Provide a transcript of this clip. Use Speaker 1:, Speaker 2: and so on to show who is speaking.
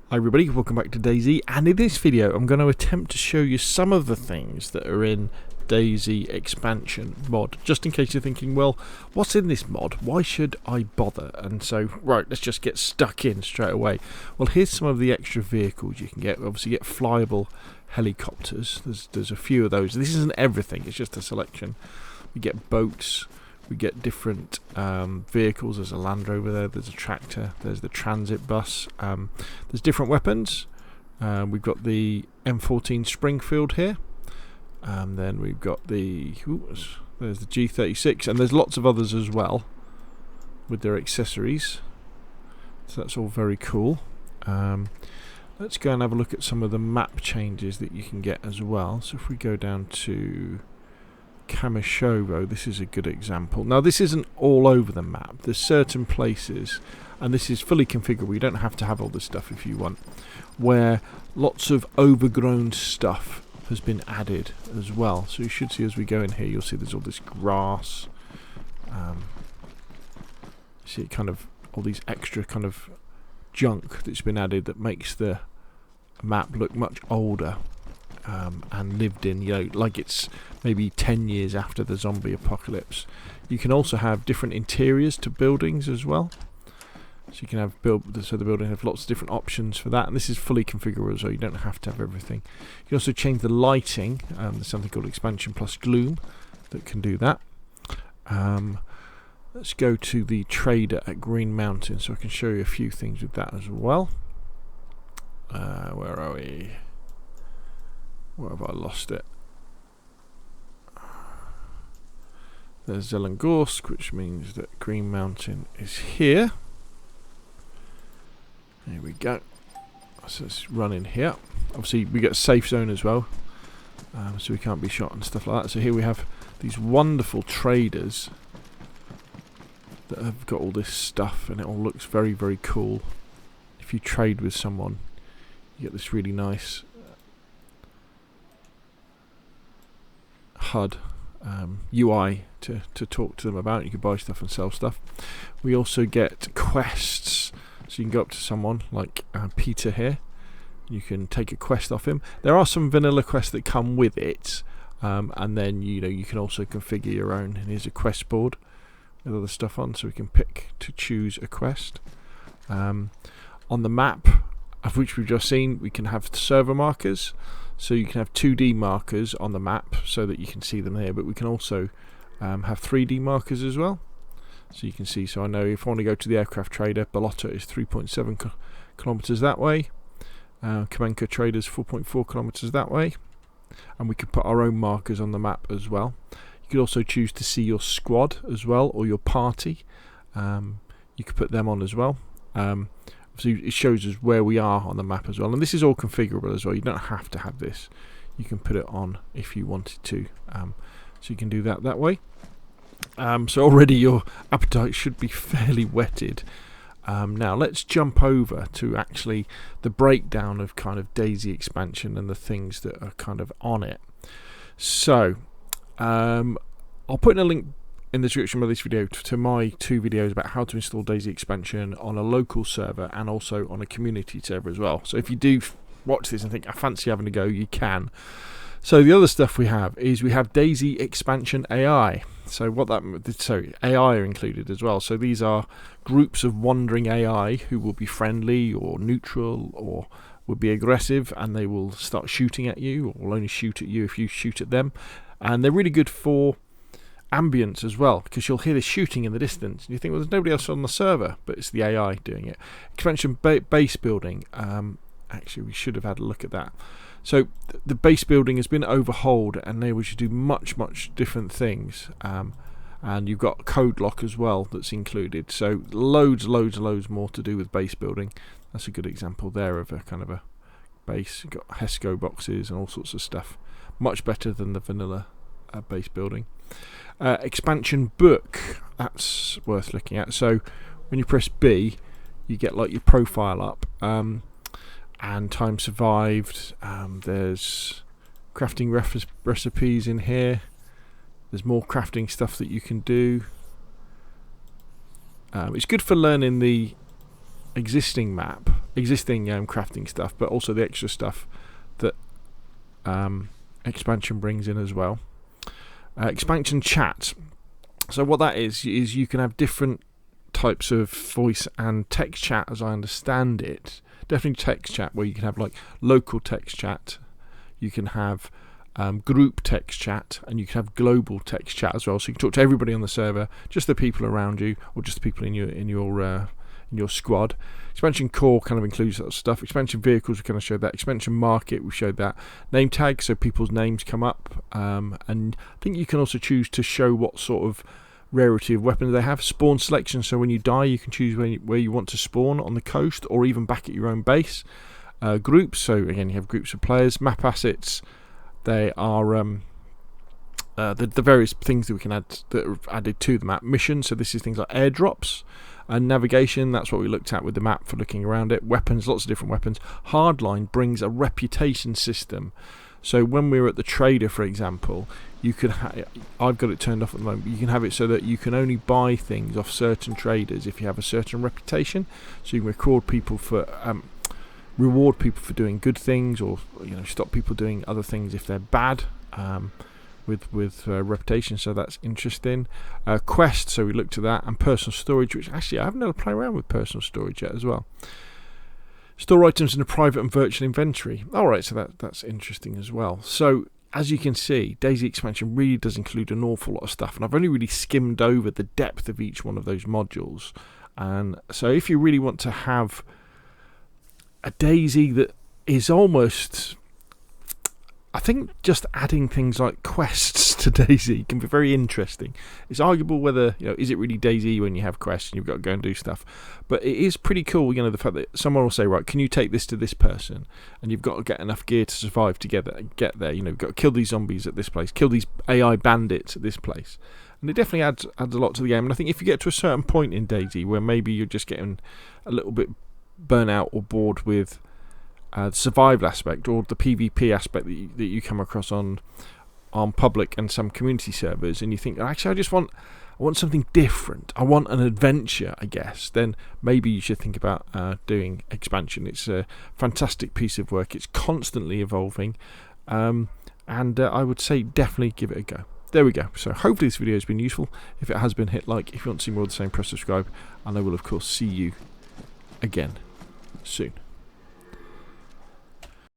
Speaker 1: Hi everybody, welcome back to DayZ, and in this video I'm going to attempt to show you some of the things that are in DayZ Expansion mod, just in case you're thinking, well, what's in this mod? Why should I bother? And so, right, let's just get stuck in straight away. Well, here's some of the extra vehicles you can get. Obviously you get flyable helicopters, there's a few of those. This isn't everything, it's just a selection. We get boats, we get different vehicles. There's a Land Rover there, there's a tractor, there's the transit bus, there's different weapons. We've got the M14 Springfield here, then we've got there's the G36, and there's lots of others as well with their accessories, so that's all very cool. Let's go and have a look at some of the map changes that you can get as well. So if we go down to Kamishovo, this is a good example. Now this isn't all over the map, there's certain places, and this is fully configurable, you don't have to have all this stuff if you want, where lots of overgrown stuff has been added as well. So you should see as we go in here, you'll see there's all this grass, see kind of all these extra kind of junk that's been added that makes the map look much older. And lived in, you know, like it's maybe 10 years after the zombie apocalypse. You can also have different interiors to buildings as well. So you can have so the building have lots of different options for that, and this is fully configurable, so you don't have to have everything. You can also change the lighting. There's something called Expansion Plus Gloom that can do that. Let's go to the trader at Green Mountain, so I can show you a few things with that as well. Where are we? Where have I lost it? There's Zelengorsk, which means that Green Mountain is here. There we go. So let's run in here. Obviously we get a safe zone as well, so we can't be shot and stuff like that. So here we have these wonderful traders that have got all this stuff, and it all looks very, very cool. If you trade with someone, you get this really nice HUD UI to talk to them about. You can buy stuff and sell stuff. We also get quests, so you can go up to someone like Peter here, you can take a quest off him. There are some vanilla quests that come with it, and then you can also configure your own, and here's a quest board with other stuff on, so we can pick to choose a quest. On the map, of which we've just seen, we can have server markers. So you can have 2D markers on the map so that you can see them here, but we can also have 3D markers as well. So you can see, so I know if I want to go to the aircraft trader, Balota is 3.7 kilometers that way, Kamenka trader is 4.4 kilometers that way, and we can put our own markers on the map as well. You could also choose to see your squad as well, or your party. You could put them on as well. So it shows us where we are on the map as well, and this is all configurable as well. You don't have to have this, you can put it on if you wanted to, so you can do that way. So already your appetite should be fairly whetted. Now let's jump over to actually the breakdown of kind of DayZ Expansion and the things that are kind of on it. So I'll put in a link in the description of this video to my 2 videos about how to install DayZ Expansion on a local server and also on a community server as well. So if you do watch this and think I fancy having a go, you can. So the other stuff we have is we have DayZ Expansion AI. So AI are included as well. So these are groups of wandering AI who will be friendly or neutral or will be aggressive, and they will start shooting at you, or will only shoot at you if you shoot at them. And they're really good for ambience as well, because you'll hear the shooting in the distance and you think, well, there's nobody else on the server, but it's the AI doing it. Expansion base building, actually we should have had a look at that. So the base building has been overhauled and they should do much different things, and you've got code lock as well that's included, so loads more to do with base building. That's a good example there of a kind of a base. You've got HESCO boxes and all sorts of stuff, much better than the vanilla base building. Expansion book, that's worth looking at. So when you press B, you get like your profile up, and time survived. There's crafting recipes in here. There's more crafting stuff that you can do. It's good for learning the existing map, existing crafting stuff, but also the extra stuff that expansion brings in as well. Expansion chat. So what that is you can have different types of voice and text chat, as I understand it. Definitely text chat, where you can have like local text chat, you can have group text chat, and you can have global text chat as well. So you can talk to everybody on the server, just the people around you, or just the people in your squad. Expansion core kind of includes that stuff. Expansion vehicles, we kind of showed that. Expansion market, we showed that. Name tags, so people's names come up, and I think you can also choose to show what sort of rarity of weapons they have. Spawn selection, so when you die you can choose where you want to spawn, on the coast or even back at your own base. Groups, so again you have groups of players. Map assets, they are the various things that we can add that are added to the map. Missions, so this is things like airdrops. And navigation, that's what we looked at with the map for looking around it. Weapons, lots of different weapons. Hardline brings a reputation system. So when we were at the trader, for example, you could I've got it turned off at the moment. You can have it so that you can only buy things off certain traders if you have a certain reputation. So you can reward people for doing good things, or stop people doing other things if they're bad. With reputation, so that's interesting. Quest, so we looked at that, and personal storage, which actually I haven't had to play around with personal storage yet as well. Store items in a private and virtual inventory. Alright, so that's interesting as well. So as you can see, DayZ Expansion really does include an awful lot of stuff, and I've only really skimmed over the depth of each one of those modules. And so if you really want to have a DayZ that is almost, I think just adding things like quests to DayZ can be very interesting. It's arguable whether, is it really DayZ when you have quests and you've got to go and do stuff. But it is pretty cool, the fact that someone will say, right, can you take this to this person? And you've got to get enough gear to survive together and get there. You've got to kill these zombies at this place, kill these AI bandits at this place. And it definitely adds a lot to the game. And I think if you get to a certain point in DayZ where maybe you're just getting a little bit burnt out or bored with the survival aspect or the PvP aspect that you come across on public and some community servers, and you think, actually I want something different, I want an adventure, I guess, then maybe you should think about doing expansion. It's a fantastic piece of work. It's constantly evolving, and I would say definitely give it a go. There we go. So hopefully this video has been useful. If it has been, hit like. If you want to see more of the same, press subscribe, and I will of course see you again soon.